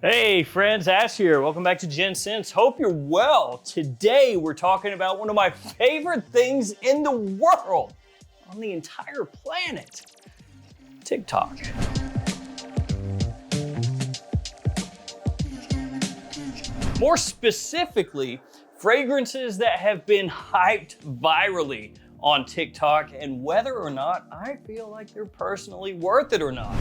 Hey friends, Ash here. Welcome back to Gents. Hope you're well. Today we're talking about one of my favorite things in the world, on the entire planet, TikTok. More specifically, fragrances that have been hyped virally on TikTok and whether or not I feel like they're personally worth it or not.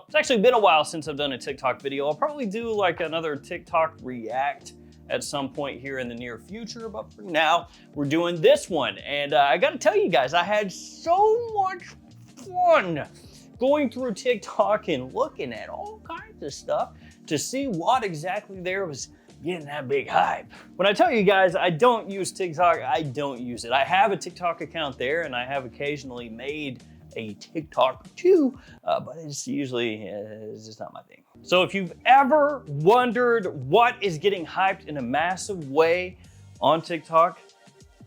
It's actually been a while since I've done a TikTok video. I'll probably do like another TikTok react at some point here in the near future, but for now, we're doing this one. And I gotta tell you guys, I had so much fun going through TikTok and looking at all kinds of stuff to see what exactly there was getting that big hype. When I tell you guys I don't use TikTok, I don't use it. I have a TikTok account there and I have occasionally made a TikTok too, but it's usually it's just not my thing. So if you've ever wondered what is getting hyped in a massive way on TikTok,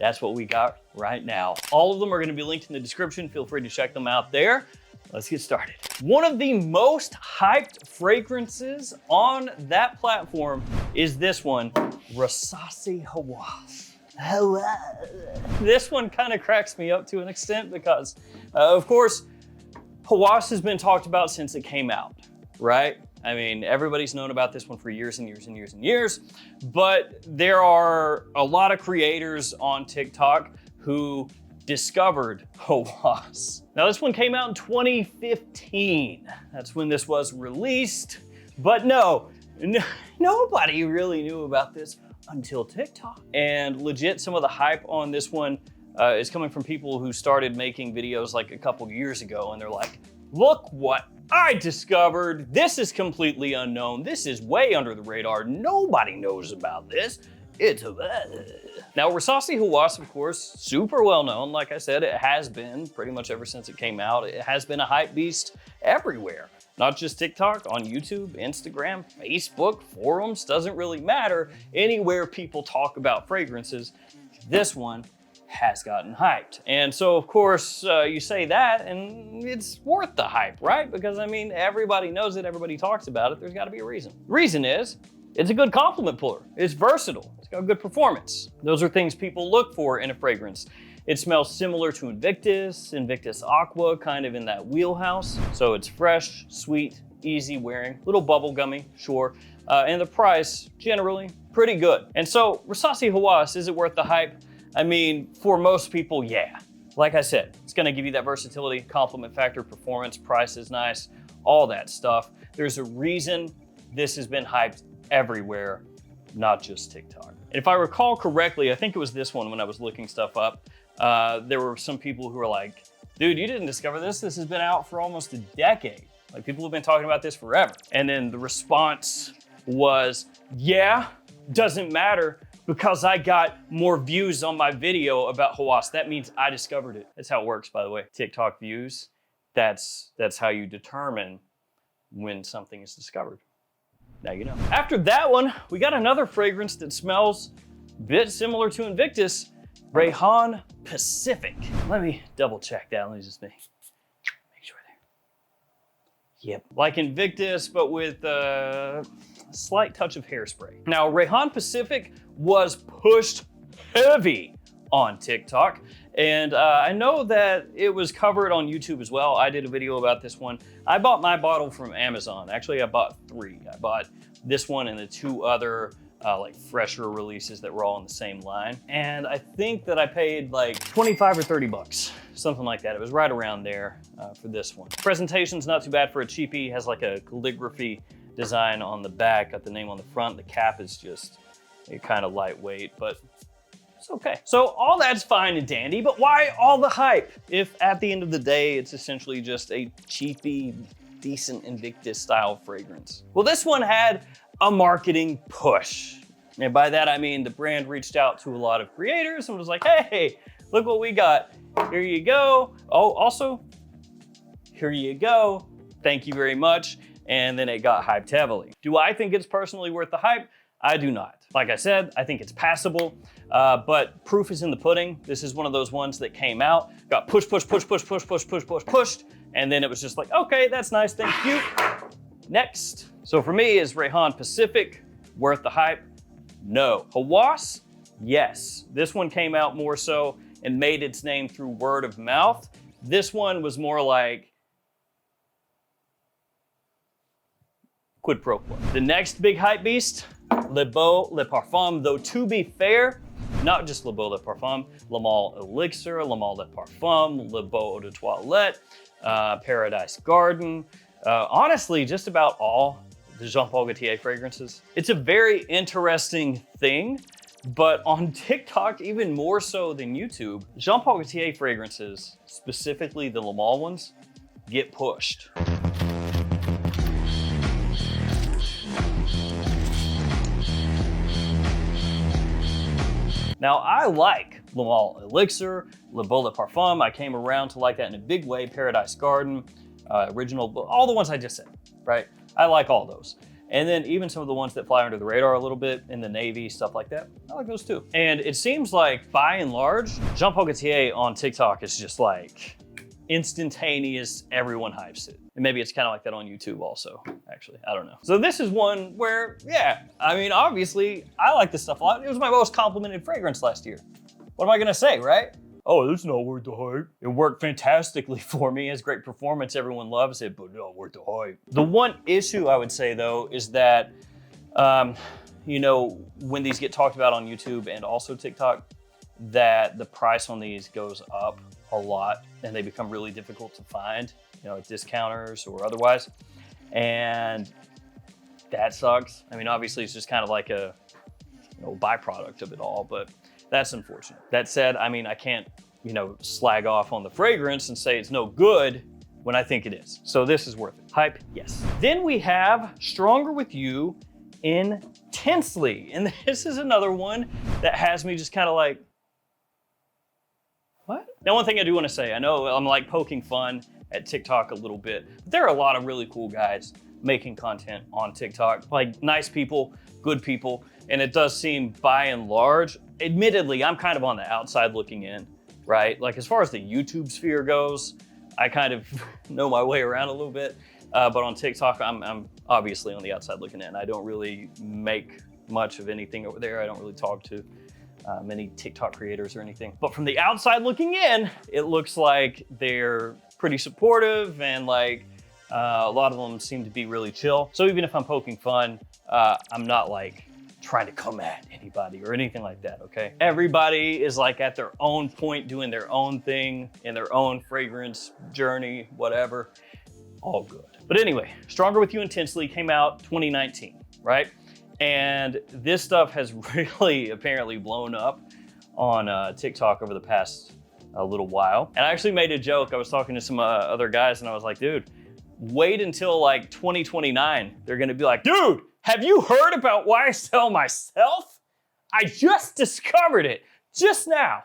that's what we got right now. All of them are gonna be linked in the description. Feel free to check them out there. Let's get started. One of the most hyped fragrances on that platform is this one, Rasi Haas. This one kind of cracks me up to an extent because, of course, Haas has been talked about since it came out, right? I mean, everybody's known about this one for years and years and years and years, but there are a lot of creators on TikTok who discovered Haas. Now, this one came out in 2015. That's when this was released, but nobody really knew about this until TikTok. And legit, some of the hype on this one is coming from people who started making videos like a couple years ago, and they're like, look what I discovered. This is completely unknown. This is way under the radar. Nobody knows about this. It's a... Now, Rasi Haas, of course, super well known. Like I said, it has been pretty much ever since it came out. It has been a hype beast everywhere. Not just TikTok, on YouTube, Instagram, Facebook, forums, doesn't really matter. Anywhere people talk about fragrances, this one has gotten hyped. And so, of course, you say that and it's worth the hype, right? Because, I mean, everybody knows it, everybody talks about it, there's gotta be a reason. The reason is, it's a good compliment puller. It's versatile, it's got good performance. Those are things people look for in a fragrance. It smells similar to Invictus Aqua, kind of in that wheelhouse. So it's fresh, sweet, easy wearing, little bubblegummy, sure. And the price, generally, pretty good. And so Rasi Haas, is it worth the hype? I mean, for most people, yeah. Like I said, it's gonna give you that versatility, compliment factor, performance, price is nice, all that stuff. There's a reason this has been hyped everywhere, not just TikTok. And if I recall correctly, I think it was this one when I was looking stuff up, there were some people who were like, dude, you didn't discover this. This has been out for almost a decade. Like, people have been talking about this forever. And then the response was, yeah, doesn't matter because I got more views on my video about Haas. That means I discovered it. That's how it works, by the way. TikTok views, that's how you determine when something is discovered. Now you know. After that one, we got another fragrance that smells a bit similar to Invictus, Rahan Pacific. Let me double check that. Let me just make sure there. Yep, like Invictus, but with a slight touch of hairspray. Now, Rahan Pacific was pushed heavy on TikTok, and I know that it was covered on YouTube as well. I did a video about this one. I bought my bottle from Amazon. Actually, I bought 3. I bought this one and the 2 other like fresher releases that were all in the same line. And I think that I paid like 25 or 30 bucks, something like that. It was right around there for this one. Presentation's not too bad for a cheapie. It has like a calligraphy design on the back, got the name on the front. The cap is just kind of lightweight, but it's okay. So all that's fine and dandy, but why all the hype if at the end of the day, it's essentially just a cheapy, decent Invictus style fragrance? Well, this one had a marketing push. And by that, I mean the brand reached out to a lot of creators and was like, hey, look what we got. Here you go. Oh, also, here you go. Thank you very much. And then it got hyped heavily. Do I think it's personally worth the hype? I do not. Like I said, I think it's passable, but proof is in the pudding. This is one of those ones that came out, got pushed, and then it was just like, okay, that's nice, thank you. Next. So for me, is Rahan Pacific worth the hype? No. Haas? Yes. This one came out more so and made its name through word of mouth. This one was more like quid pro quo. The next big hype beast, Le Beau Le Parfum, though to be fair, not just Le Beau Le Parfum, Le Male Elixir, Le Male Le Parfum, Le Beau Eau de Toilette, Paradise Garden, honestly, just about all the Jean Paul Gaultier fragrances. It's a very interesting thing, but on TikTok, even more so than YouTube, Jean Paul Gaultier fragrances, specifically the Le Male ones, get pushed. Now, I like Le Male Elixir, Le Beau Le Parfum. I came around to like that in a big way. Paradise Garden, Original, all the ones I just said, right? I like all those. And then even some of the ones that fly under the radar a little bit in the navy, stuff like that, I like those too. And it seems like by and large, Jean Paul Gaultier on TikTok is just like instantaneous, everyone hypes it. And maybe it's kind of like that on YouTube also, actually, I don't know. So this is one where, yeah, I mean, obviously I like this stuff a lot. It was my most complimented fragrance last year. What am I gonna say, right? Oh, this is not worth the hype. It worked fantastically for me. It has great performance. Everyone loves it, but not worth the hype. The one issue I would say though is that, you know, when these get talked about on YouTube and also TikTok, that the price on these goes up a lot and they become really difficult to find, you know, at discounters or otherwise. And that sucks. I mean, obviously it's just kind of like a, you know, byproduct of it all, but that's unfortunate. That said, I mean, I can't, you know, slag off on the fragrance and say it's no good when I think it is. So this is worth it. Hype, yes. Then we have Stronger With You Intensely. And this is another one that has me just kind of like, what? Now, one thing I do want to say, I know I'm like poking fun at TikTok a little bit, but there are a lot of really cool guys making content on TikTok, like nice people, good people. And it does seem by and large, admittedly, I'm kind of on the outside looking in, right? Like as far as the YouTube sphere goes, I kind of know my way around a little bit. But on TikTok, I'm obviously on the outside looking in. I don't really make much of anything over there. I don't really talk to many TikTok creators or anything. But from the outside looking in, it looks like they're pretty supportive and like a lot of them seem to be really chill. So even if I'm poking fun, I'm not like trying to come at anybody or anything like that, okay? Everybody is like at their own point, doing their own thing in their own fragrance journey, whatever, all good. But anyway, Stronger With You Intensely came out 2019, right? And this stuff has really apparently blown up on TikTok over the past little while. And I actually made a joke. I was talking to some other guys and I was like, dude, wait until like 2029. They're gonna be like, dude, have you heard about why I sell myself? I just discovered it just now.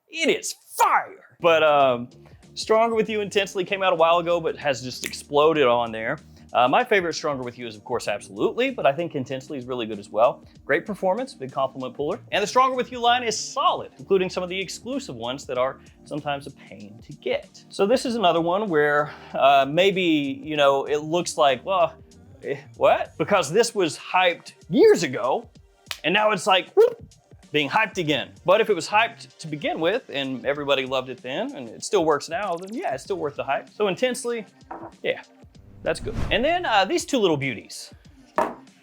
It is fire. But Stronger With You Intensely came out a while ago, but has just exploded on there. My favorite Stronger With You is, of course, Absolutely, but I think Intensely is really good as well. Great performance, big compliment puller. And the Stronger With You line is solid, including some of the exclusive ones that are sometimes a pain to get. So this is another one where maybe, you know, it looks like, well, what? Because this was hyped years ago, and now it's like, whoop, being hyped again. But if it was hyped to begin with, and everybody loved it then, and it still works now, then yeah, it's still worth the hype. So Intensely, yeah, that's good. And then these two little beauties,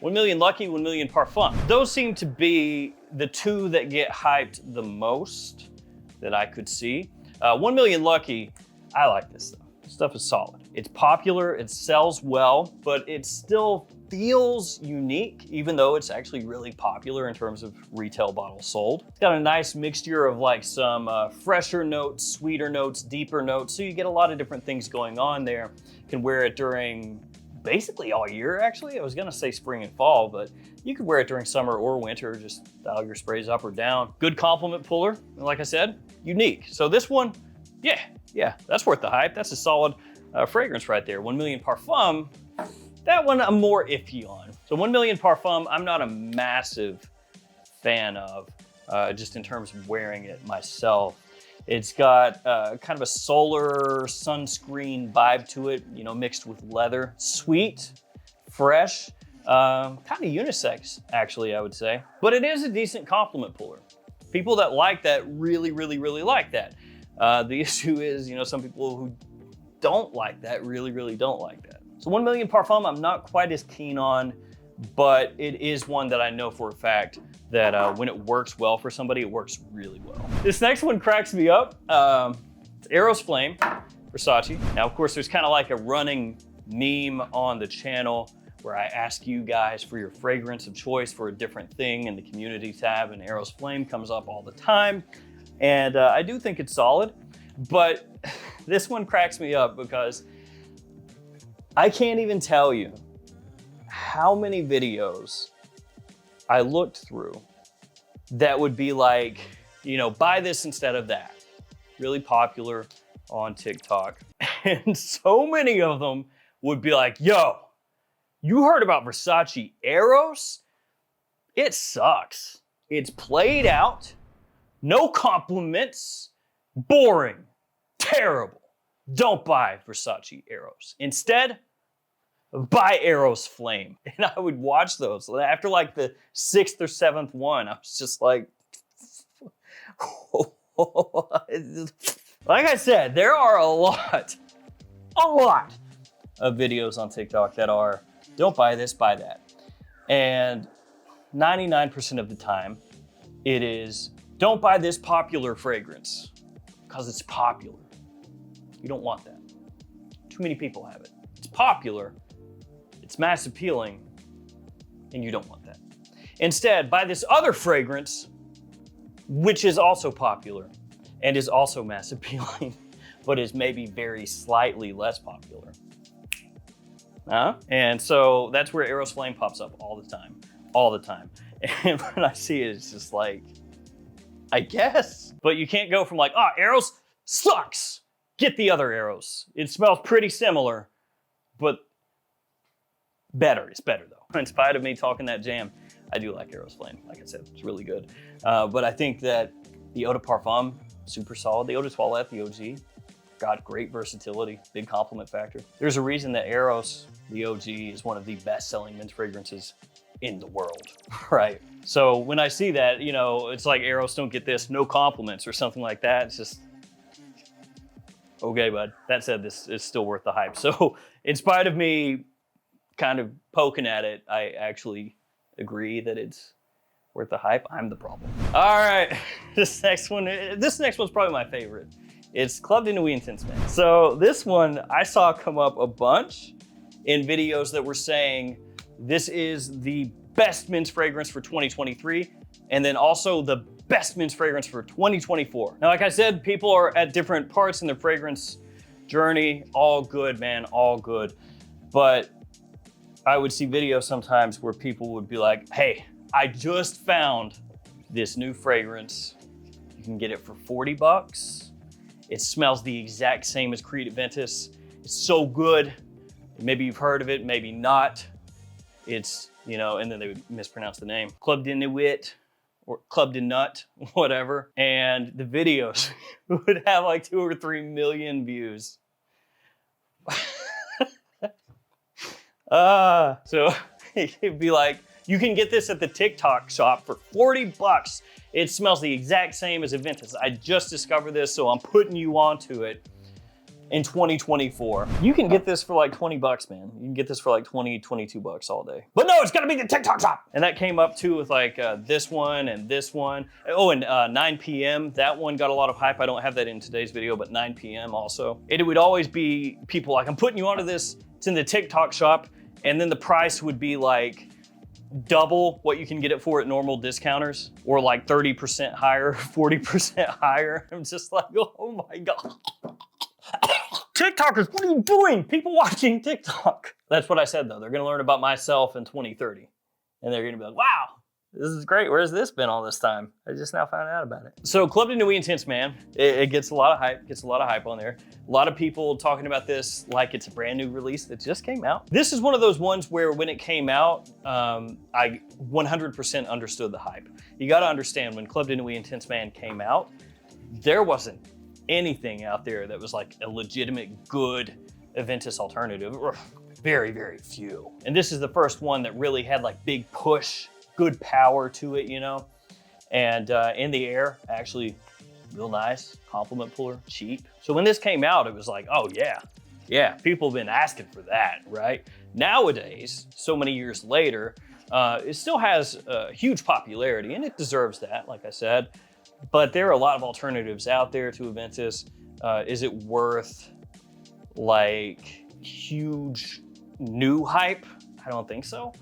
1 Million Lucky, 1 Million Parfum. Those seem to be the two that get hyped the most that I could see. 1 Million Lucky, I like this stuff. Stuff is solid. It's popular, it sells well, but it still feels unique, even though it's actually really popular in terms of retail bottles sold. It's got a nice mixture of like some fresher notes, sweeter notes, deeper notes, so you get a lot of different things going on there. You can wear it during basically all year, actually. I was gonna say spring and fall, but you could wear it during summer or winter, just dial your sprays up or down. Good compliment puller, and like I said, unique. So this one, yeah, that's worth the hype. That's a solid fragrance right there. 1 Million Parfum, that one I'm more iffy on. So 1 Million Parfum, I'm not a massive fan of, just in terms of wearing it myself. It's got kind of a solar sunscreen vibe to it, you know, mixed with leather. Sweet, fresh, kind of unisex, actually, I would say. But it is a decent compliment puller. People that like that really, really, really like that. The issue is, you know, some people who don't like that really, really don't like that. So 1 million Parfum, I'm not quite as keen on, but it is one that I know for a fact that when it works well for somebody, it works really well. This next one cracks me up. It's Eros Flame, Versace. Now, of course, there's kind of like a running meme on the channel where I ask you guys for your fragrance of choice for a different thing in the community tab, and Eros Flame comes up all the time. And I do think it's solid, but this one cracks me up because I can't even tell you how many videos I looked through that would be like, you know, buy this instead of that. Really popular on TikTok. And so many of them would be like, yo, you heard about Versace Eros? It sucks. It's played out, no compliments, boring, terrible. Don't buy Versace Eros. Instead, buy Eros Flame. And I would watch those. After like the 6th or 7th one, I was just like, like I said, there are a lot of videos on TikTok that are, don't buy this, buy that. And 99% of the time, it is, don't buy this popular fragrance because it's popular. You don't want that. Too many people have it. It's popular, it's mass appealing, and you don't want that. Instead, buy this other fragrance, which is also popular and is also mass appealing, but is maybe very slightly less popular. And so that's where Eros Flame pops up all the time. And when I see it, it's just like, I guess. But you can't go from like, oh, Eros sucks. Get the other Eros. It smells pretty similar, but better. It's better though. In spite of me talking that jam, I do like Eros Flame. Like I said, it's really good. But I think that the Eau de Parfum, super solid. The Eau de Toilette, the OG, got great versatility, big compliment factor. There's a reason that Eros, the OG, is one of the best-selling men's fragrances in the world, right? So when I see that, you know, it's like Eros don't get this, no compliments or something like that. It's just, okay, bud. That said, this is still worth the hype. So in spite of me kind of poking at it, I actually agree that it's worth the hype. I'm the problem. All right, this next one's probably my favorite. It's Club de Nuit Intense Man. So this one I saw come up a bunch in videos that were saying this is the best men's fragrance for 2023, and then also the best men's fragrance for 2024. Now, like I said, people are at different parts in their fragrance journey. All good, man, all good. But I would see videos sometimes where people would be like, hey, I just found this new fragrance. You can get it for 40 bucks. It smells the exact same as Creed Aventus. It's so good. Maybe you've heard of it, maybe not. It's, you know, and then they would mispronounce the name. Club de Nuit or Club de Nut, whatever. And the videos would have like 2 or 3 million views. So it'd be like, you can get this at the TikTok shop for 40 bucks. It smells the exact same as Aventus. I just discovered this, so I'm putting you onto it in 2024. You can get this for like 20 bucks, man. You can get this for like 20, 22 bucks all day. But no, it's gotta be the TikTok shop. And that came up too with like this one and this one. Oh, and 9 p.m., that one got a lot of hype. I don't have that in today's video, but 9 p.m. also. It would always be people like, I'm putting you onto this, it's in the TikTok shop, and then the price would be like double what you can get it for at normal discounters, or like 30% higher, 40% higher. I'm just like, oh my God. TikTokers, what are you doing? People watching TikTok. That's what I said though. They're gonna learn about myself in 2030. And they're gonna be like, wow, this is great. Where's this been all this time? I just now found out about it. So Club de Nuit Intense Man, it gets a lot of hype, on there. A lot of people talking about this like it's a brand new release that just came out. This is one of those ones where when it came out, I 100% understood the hype. You gotta understand, when Club de Nuit Intense Man came out, there wasn't anything out there that was like a legitimate good Aventus alternative. very, very few. And this is the first one that really had like big push, good power to it, you know? And in the air, actually real nice, compliment puller, cheap. So when this came out, it was like, oh yeah, people have been asking for that, right? Nowadays, so many years later, it still has a huge popularity, and it deserves that, like I said. But there are a lot of alternatives out there to Aventus. Is it worth like huge new hype? I don't think so.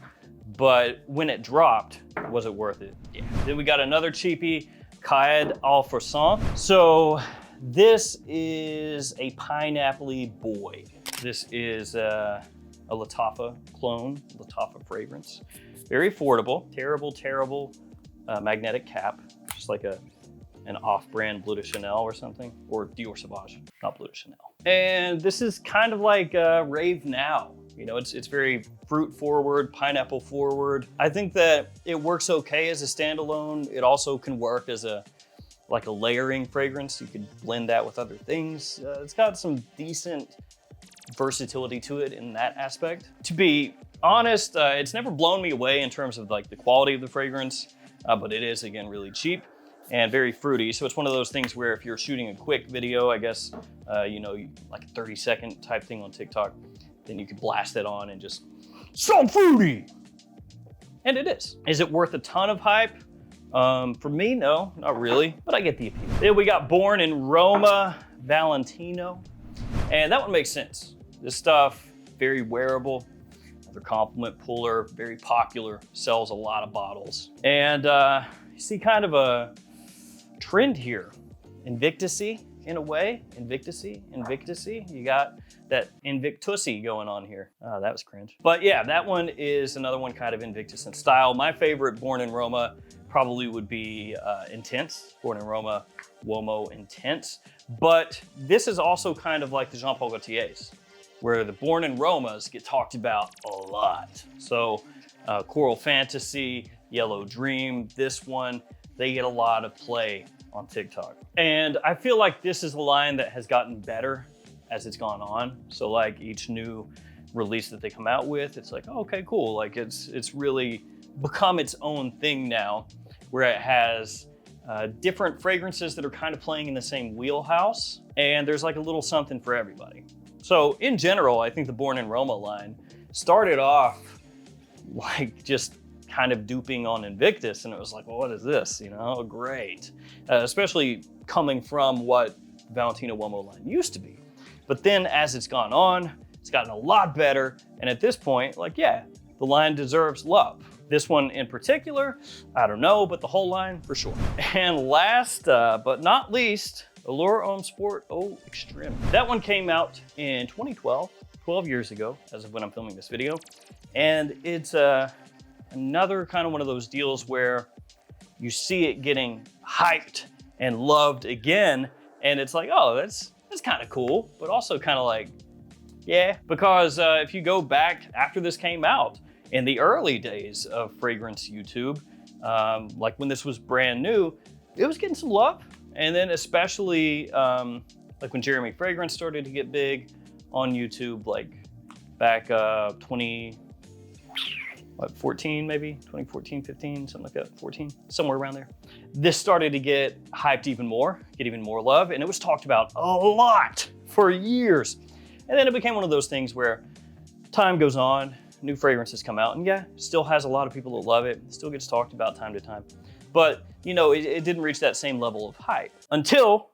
But when it dropped, was it worth it? Yeah. Then we got another cheapie, Caed Al Forsan. So this is a pineapple-y boy. This is a Lattafa clone, Lattafa fragrance. Very affordable, terrible magnetic cap, just like an off-brand Bleu de Chanel or something, or Dior Sauvage, not Bleu de Chanel. And this is kind of like Rave Now. You know, it's very fruit forward, pineapple forward. I think that it works okay as a standalone. It also can work as like a layering fragrance. You could blend that with other things. It's got some decent versatility to it in that aspect. To be honest, it's never blown me away in terms of like the quality of the fragrance, but it is, again, really cheap and very fruity. So it's one of those things where if you're shooting a quick video, I guess, you know, like a 30-second type thing on TikTok, then you could blast it on and just, so fruity! And it is. Is it worth a ton of hype? For me, no, not really, but I get the appeal. Then we got Born in Roma Valentino, and that one makes sense. This stuff, very wearable, another compliment puller, very popular, sells a lot of bottles. And you see kind of a trend here, Invictus-y in a way, Invictus-y. You got that Invictus-y going on here. Oh, that was cringe. But yeah, that one is another one kind of Invictus in style. My favorite Born in Roma probably would be Intense, Born in Roma Uomo Intense. But this is also kind of like the Jean Paul Gaultier's, where the Born in Romas get talked about a lot. So Coral Fantasy, Yellow Dream, this one, they get a lot of play on TikTok. And I feel like this is a line that has gotten better as it's gone on. So like each new release that they come out with, it's like, oh, okay, cool. Like it's really become its own thing now, where it has different fragrances that are kind of playing in the same wheelhouse. And there's like a little something for everybody. So in general, I think the Born in Roma line started off like just kind of duping on Invictus, and it was like, well, what is this? You know, great. Especially coming from what Valentino Uomo line used to be. But then as it's gone on, it's gotten a lot better. And at this point, like, yeah, the line deserves love. This one in particular, I don't know, but the whole line for sure. And last but not least, Allure Homme Sport Eau Extreme. That one came out in 2012, 12 years ago, as of when I'm filming this video. And it's another kind of one of those deals where you see it getting hyped and loved again. And it's like, oh, that's kind of cool, but also kind of like, yeah. Because if you go back after this came out, in the early days of fragrance YouTube, like when this was brand new, it was getting some love. And then especially like when Jeremy Fragrance started to get big on YouTube, like back 2014 maybe, 2014, 15, something like that, 14, somewhere around there. This started to get hyped even more, get even more love, and it was talked about a lot for years. And then it became one of those things where time goes on, new fragrances come out, and yeah, still has a lot of people that love it, still gets talked about time to time. But, you know, it didn't reach that same level of hype until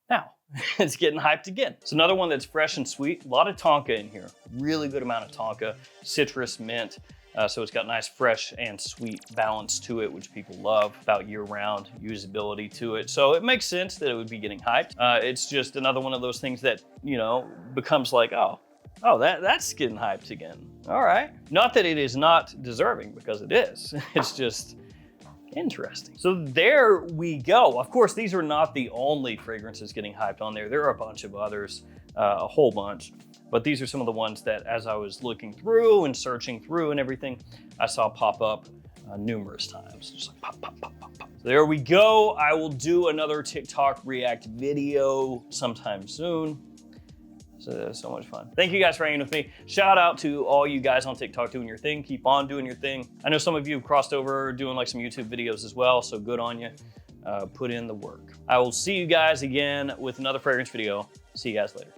now. It's getting hyped again. It's another one that's fresh and sweet. A lot of tonka in here. Really good amount of tonka, citrus, mint. So it's got nice, fresh and sweet balance to it, which people love, about year-round usability to it. So it makes sense that it would be getting hyped. It's just another one of those things that, you know, becomes like, oh, that's getting hyped again. All right. Not that it is not deserving, because it is. It's just interesting. So there we go. Of course, these are not the only fragrances getting hyped on there. There are a bunch of others, a whole bunch. But these are some of the ones that, as I was looking through and searching through and everything, I saw pop up numerous times. Just like pop, pop, pop, pop, pop. So there we go. I will do another TikTok React video sometime soon. So much fun. Thank you guys for hanging with me. Shout out to all you guys on TikTok doing your thing. Keep on doing your thing. I know some of you have crossed over doing like some YouTube videos as well, so good on you. Put in the work. I will see you guys again with another fragrance video. See you guys later.